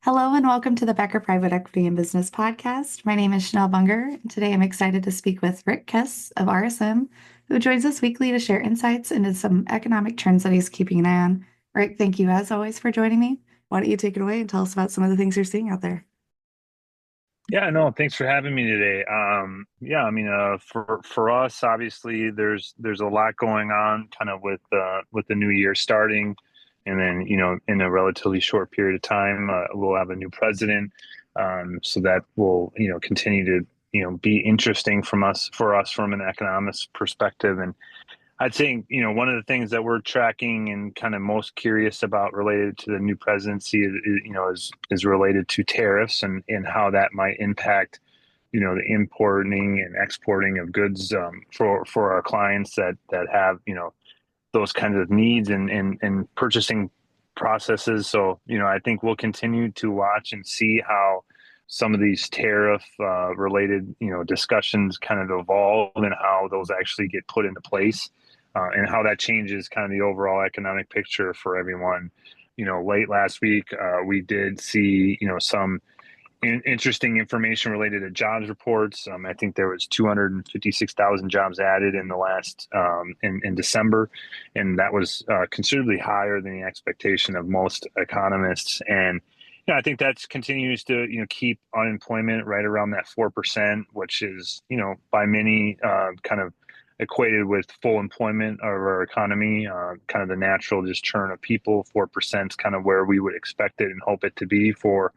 Hello and welcome to the Becker Private Equity and Business Podcast. My name is Chanel Bunger, and today I'm excited to speak with Rick Kess of RSM, who joins us weekly to share insights into some economic trends that he's keeping an eye on. Rick, thank you as always for joining me. Why don't you take it away and tell us about some of the things you're seeing out there? Yeah, no, thanks for having me today. For us, obviously, there's a lot going on, kind of with the new year starting, and then in a relatively short period of time, we'll have a new president, so that will continue to be interesting for us from an economist perspective. And I'd say, one of the things that we're tracking and kind of most curious about related to the new presidency is related to tariffs and how that might impact, the importing and exporting of goods for our clients that have, those kinds of needs and purchasing processes. So, I think we'll continue to watch and see how some of these tariff related, discussions kind of evolve and how those actually get put into place, and how that changes kind of the overall economic picture for everyone. Late last week, we did see, some interesting information related to jobs reports. I think there was 256,000 jobs added in the last in December, and that was considerably higher than the expectation of most economists. And I think that continues to keep unemployment right around that 4%, which is by many kind of equated with full employment of our economy, kind of the natural just churn of people. 4% is kind of where we would expect it and hope it to be for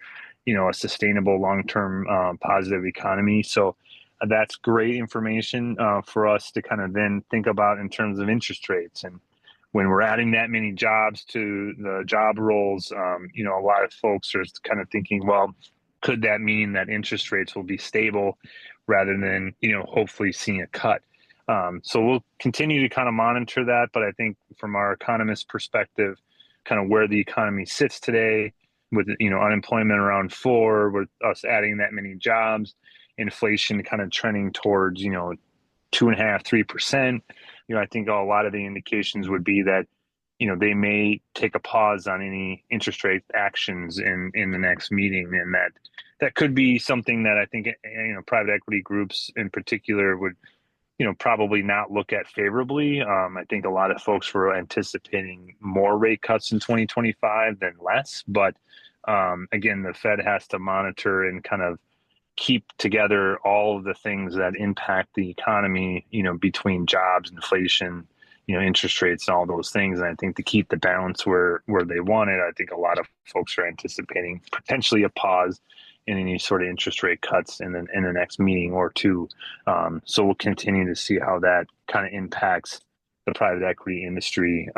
a sustainable long-term positive economy. So that's great information for us to kind of then think about in terms of interest rates. And when we're adding that many jobs to the job roles, a lot of folks are kind of thinking, well, could that mean that interest rates will be stable rather than, hopefully seeing a cut? So we'll continue to kind of monitor that. But I think from our economist perspective, kind of where the economy sits today with, unemployment around 4, with us adding that many jobs, inflation kind of trending towards, 2.5, 3%. I think a lot of the indications would be that, they may take a pause on any interest rate actions in the next meeting. And that could be something that I think, private equity groups in particular would, probably not look at favorably. I think a lot of folks were anticipating more rate cuts in 2025 than less. But again, the Fed has to monitor and kind of keep together all of the things that impact the economy, between jobs, inflation, interest rates, and all those things. And I think to keep the balance where they want it, I think a lot of folks are anticipating potentially a pause in any sort of interest rate cuts in the next meeting or two. So we'll continue to see how that kind of impacts the private equity industry.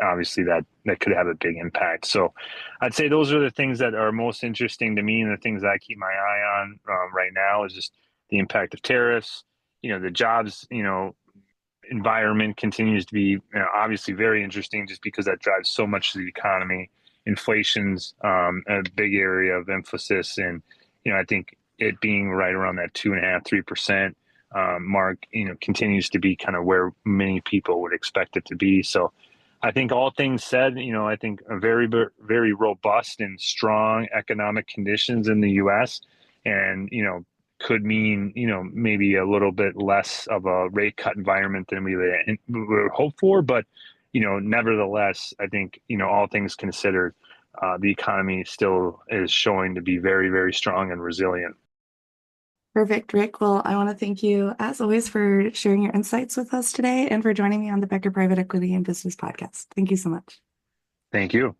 Obviously, that could have a big impact. So I'd say those are the things that are most interesting to me, and the things that I keep my eye on right now is just the impact of tariffs. The jobs, environment continues to be obviously very interesting, just because that drives so much of the economy. Inflation's a big area of emphasis, and I think it being right around that 2.5, 3% mark, continues to be kind of where many people would expect it to be. So I think all things said, I think a very, very robust and strong economic conditions in the U.S. and, could mean, maybe a little bit less of a rate cut environment than we would hope for. But, nevertheless, I think, all things considered, the economy still is showing to be very, very strong and resilient. Perfect, Rick. Well, I want to thank you, as always, for sharing your insights with us today and for joining me on the Becker Private Equity and Business Podcast. Thank you so much. Thank you.